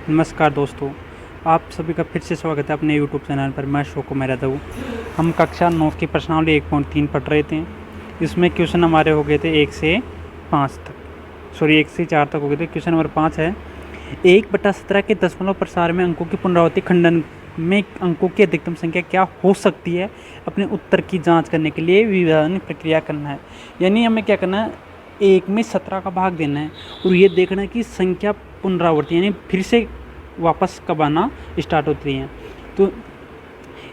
नमस्कार दोस्तों, आप सभी का फिर से स्वागत है अपने यूट्यूब चैनल पर। मैं शोको मेरा दऊ। हम कक्षा 9 की प्रश्नावली 1.3 पढ़ रहे थे। इसमें क्वेश्चन हमारे हो गए थे 1 से 5 तक, 1 से 4 तक हो गए थे। क्वेश्चन नंबर 5 है, 1/17 के दशमलव प्रसार में अंकों की पुनरावृत्ति खंडन में अंकों की अधिकतम संख्या क्या हो सकती है। अपने उत्तर की जाँच करने के लिए विभाजन प्रक्रिया करना है। यानी हमें क्या करना है, 1 में 17 का भाग देना है और ये देखना है कि संख्या पुनरावृत्ति यानी फिर से वापस कब आना स्टार्ट होती हैं। तो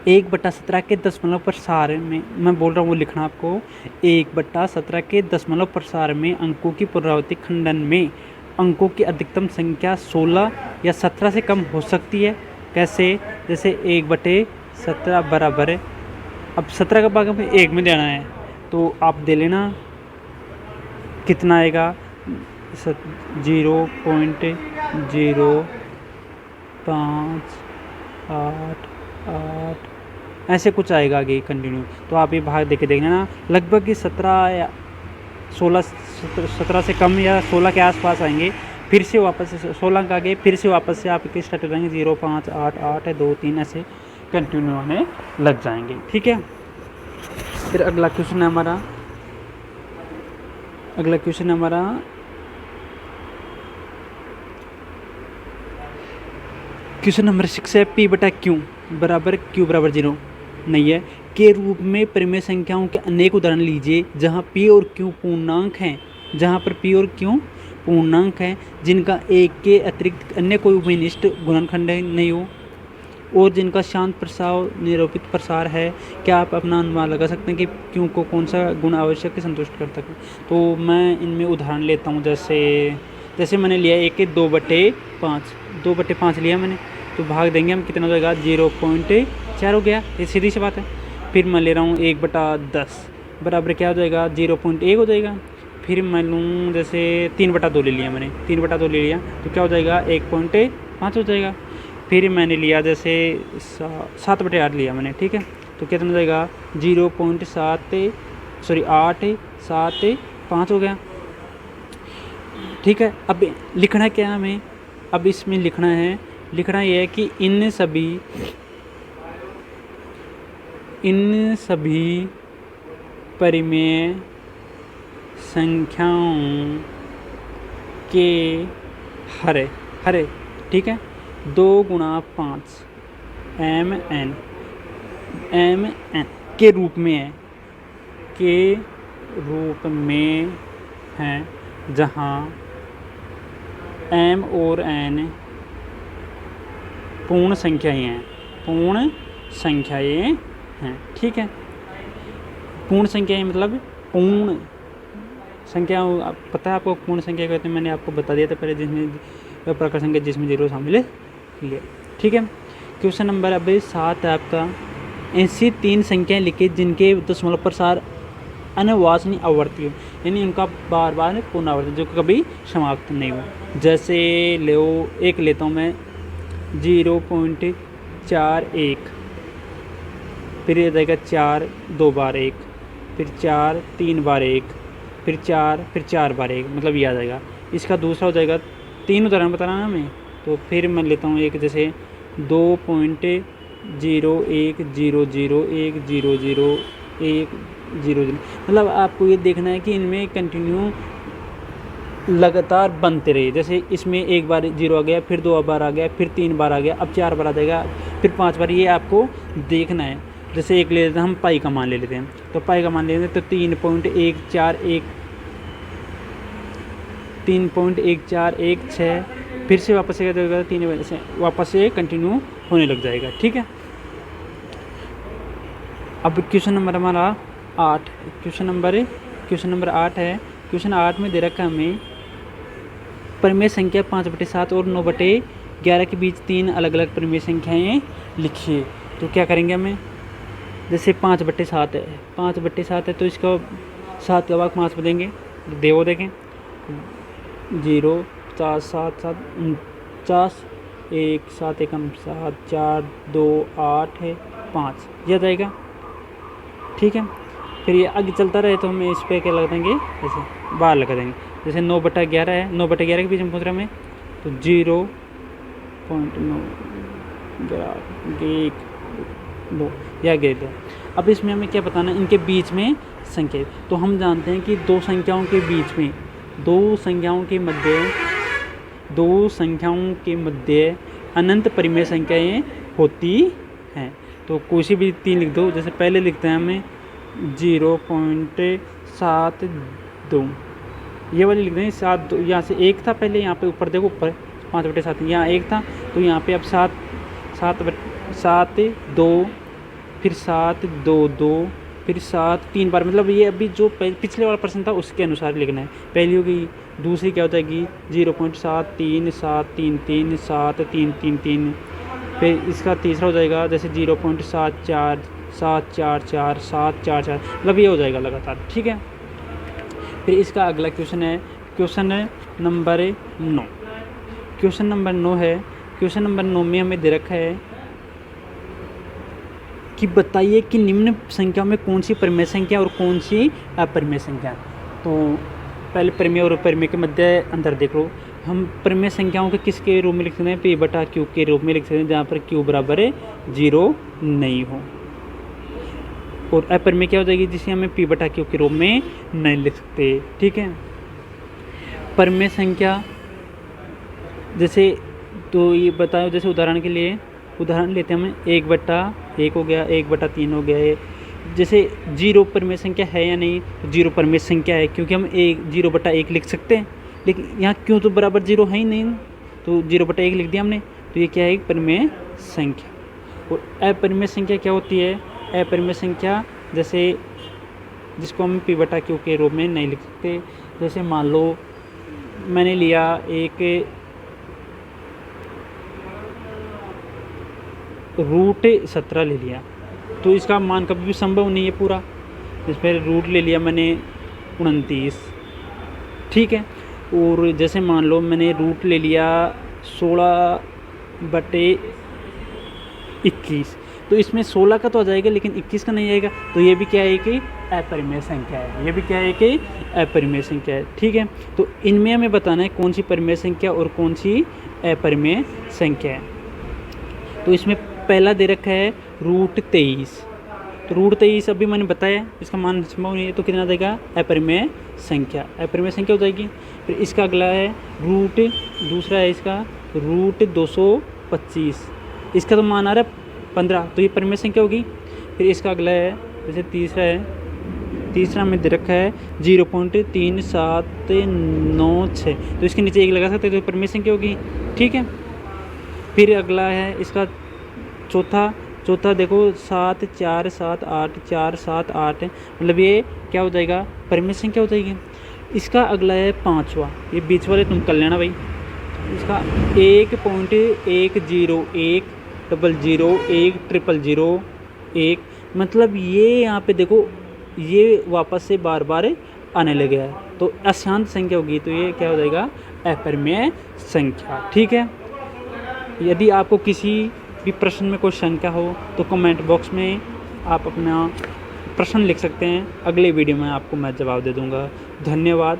1/17 के दशमलव प्रसार में मैं बोल रहा हूँ वो लिखना आपको। 1/17 के दशमलव प्रसार में अंकों की पुनरावृत्ति खंडन में अंकों की अधिकतम संख्या 16 या 17 से कम हो सकती है। कैसे? जैसे 1/17 बराबर है, अब 17 का भाग हमें 1 में देना है तो आप दे लेना कितना आएगा, 0.0588 ऐसे कुछ आएगा आगे कंटिन्यू। तो आप ये भाग देके देख लेना, लगभग 17 या 17 से कम या 16 के आसपास आएंगे। फिर से वापस 16 का आगे फिर से वापस से आपके स्टार्ट हो जाएंगे 0.58823 ऐसे कंटिन्यू होने लग जाएंगे। ठीक है, फिर अगला क्वेश्चन है हमारा क्वेश्चन नंबर 6 है, P/Q बराबर Q बराबर 0 नहीं है के रूप में परिमेय संख्याओं के अनेक उदाहरण लीजिए जहां P और Q पूर्णांक हैं, जिनका एक के अतिरिक्त अन्य कोई उभयनिष्ठ गुणनखंड नहीं हो और जिनका शांत प्रसार निरूपित प्रसार है। क्या आप अपना अनुमान लगा सकते हैं कि Q को कौन सा गुण आवश्यक संतुष्ट कर सके? तो मैं इनमें उदाहरण लेता हूँ। जैसे मैंने लिया 1 के 2/5 लिया मैंने, तो भाग देंगे हम कितना हो जाएगा, 0.4 हो गया। ये सीधी सी बात है। फिर मैं ले रहा हूँ 1/10 बराबर क्या हो जाएगा, 0.1 हो जाएगा। फिर मैं लूँ जैसे 3/2 ले लिया मैंने, 3/2 ले लिया तो क्या हो जाएगा, 1.5 हो जाएगा। फिर मैंने लिया जैसे 7/8 लिया मैंने, ठीक है, तो कितना हो जाएगा, 875 हो गया। ठीक है, अब लिखना क्या है हमें, अब इसमें लिखना यह है कि इन सभी परिमेय संख्याओं के हरे ठीक है 2 × 5 mn के रूप में है जहाँ m और n पूर्ण संख्याएं हैं। ठीक है, पूर्ण संख्याएं मतलब पूर्ण संख्या, पता है आपको पूर्ण संख्या कहते हैं, मैंने आपको बता दिया था पहले, जिसमें प्रकार संख्या जिसमें 0 शामिल है। ठीक है, क्वेश्चन नंबर अब 7 है आपका, ऐसी 3 संख्याएं लिखिए जिनके दशमलव प्रसार अनवासनीय आवर्ती हो, यानी उनका बार बार पुनरावर्तन जो कभी समाप्त नहीं हो। जैसे एक लेता हूँ मैं 0.41, फिर ये जाएगा 4 2 बार 1, फिर 4 3 बार 1, फिर 4 बार 1, मतलब ये आ जाएगा। इसका दूसरा हो जाएगा, 3 उदाहरण बताना ना मैं, तो फिर मैं लेता हूँ एक जैसे 2.0100100100100, मतलब आपको ये देखना है कि इनमें कंटिन्यू लगातार बनते रहे। जैसे इसमें एक बार 0 आ गया, फिर 2 बार आ गया, फिर 3 बार आ गया, अब 4 बार आ जाएगा, फिर 5 बार, ये आपको देखना है। जैसे एक ले लेते हैं हम, पाई का मान ले लेते हैं, तो पाई का मान ले लेते हैं तो 3.141 फिर से वापस से 3 से वापस से कंटिन्यू होने लग जाएगा। ठीक है, अब क्वेश्चन नंबर हमारा 8 क्वेश्चन नंबर 8 है। क्वेश्चन 8 में दे रखा है हमें परिमेय संख्या 5/7 और 9/11 के बीच 3 अलग अलग परिमेय संख्याएं लिखिए। तो क्या करेंगे हमें, जैसे 5/7 है, 5/7 है तो इसका 7 का भाग 5 में देंगे, देवो देखें 0 4 7 7 49, 1 7 1 7 4 2 8 5 यह जाएगा। ठीक है, फिर ये आगे चलता रहे तो हमें इस पर क्या लगा देंगे, जैसे बार लगा देंगे। जैसे 9/11 है, 9/11 के बीच में पूछ रहा हमें, तो 0 0.9 1 2 या ग्रेटर। अब इसमें हमें क्या बताना है, इनके बीच में संख्या। तो हम जानते हैं कि दो संख्याओं के मध्य अनंत परिमेय संख्याएं होती हैं। तो कोई सी भी 3 लिख दो। जैसे पहले लिखते हैं हमें 0.72, ये वाली लिख दें 7। यहाँ से 1 था पहले, यहाँ पे ऊपर देखो, ऊपर 5/7, यहाँ 1 था, तो यहाँ पे अब 7 2, फिर 7 2 2, फिर 7 3 बार। मतलब ये अभी जो पिछले वाला प्रश्न था उसके अनुसार लिखना है। पहली होगी, दूसरी क्या हो जाएगी 0.73 733 7333। फिर इसका तीसरा हो जाएगा जैसे 0.74 744 744, मतलब ये हो जाएगा लगातार, ठीक है। फिर इसका अगला क्वेश्चन है क्वेश्चन नंबर 9। क्वेश्चन नंबर 9 है। क्वेश्चन नंबर 9 में हमें दे रखा है कि बताइए कि निम्न संख्याओं में कौन सी परिमेय संख्या और कौन सी अपरिमेय संख्या। तो पहले परिमेय और अपरिमेय के मध्य अंतर देख लो। हम परिमेय संख्याओं के किसके रूप में लिख सकते हैं, P/Q के रूप में लिख सकते हैं, जहाँ पर Q बराबर 0 नहीं हो। और अपरिमेय क्या हो जाएगी, जिसे हमें P/Q के रूप में नहीं लिख सकते, ठीक है। परिमेय संख्या जैसे, तो ये बताओ, जैसे उदाहरण के लिए उदाहरण लेते हैं हम 1/1 हो गया, 1/3 हो गया है। जैसे 0 परिमेय संख्या है या नहीं, तो 0 परिमेय संख्या है, क्योंकि हम 0/1 लिख सकते हैं, लेकिन यहाँ क्यों तो बराबर 0 है ही नहीं, तो 0/1 लिख दिया हमने, तो ये क्या है, एक परिमेय संख्या। और अपरिमेय संख्या क्या होती है, अपरिमेय संख्या जैसे जिसको हम P/Q के रूप में नहीं लिख सकते। जैसे मान लो मैंने लिया एक √17 ले लिया, तो इसका मान कभी भी संभव नहीं है पूरा। जिसमें रूट ले लिया मैंने 29, ठीक है। और जैसे मान लो मैंने रूट ले लिया 16/21, तो इसमें 16 का तो आ जाएगा लेकिन 21 का नहीं आएगा, तो ये भी क्या है कि अपरिमेय संख्या है, ये भी क्या है कि अपरिमेय संख्या है, ठीक है। तो इनमें हमें बताना है कौन सी परिमेय संख्या और कौन सी अपरिमेय संख्या है। तो इसमें पहला दे रखा है √23, तो √23 अभी मैंने बताया इसका मान संभव नहीं है, तो कितना देगा, अपरिमेय संख्या, अपरिमेय संख्या हो जाएगी। फिर इसका अगला है दूसरा है इसका √225, इसका तो मान आ रहा है 15, तो ये परिमेय संख्या होगी। फिर इसका अगला है जैसे तीसरा में दे रखा है 0.3796, तो इसके नीचे 1 लगा सकते हैं, तो परिमेय संख्या होगी, ठीक है। फिर अगला है इसका चौथा देखो 7 4 7 8 4 7 8, मतलब ये क्या हो जाएगा, परिमेय संख्या हो जाएगी। इसका अगला है 5वां, ये बीच वाले तुम कर लेना भाई। इसका 1.101001001 मतलब ये यहाँ पे देखो ये वापस से बार बार आने लगे है, तो अशांत संख्या होगी, तो ये क्या हो जाएगा, अपरिमेय संख्या, ठीक है। यदि आपको किसी भी प्रश्न में कोई शंका हो तो कमेंट बॉक्स में आप अपना प्रश्न लिख सकते हैं, अगले वीडियो में आपको मैं जवाब दे दूंगा। धन्यवाद।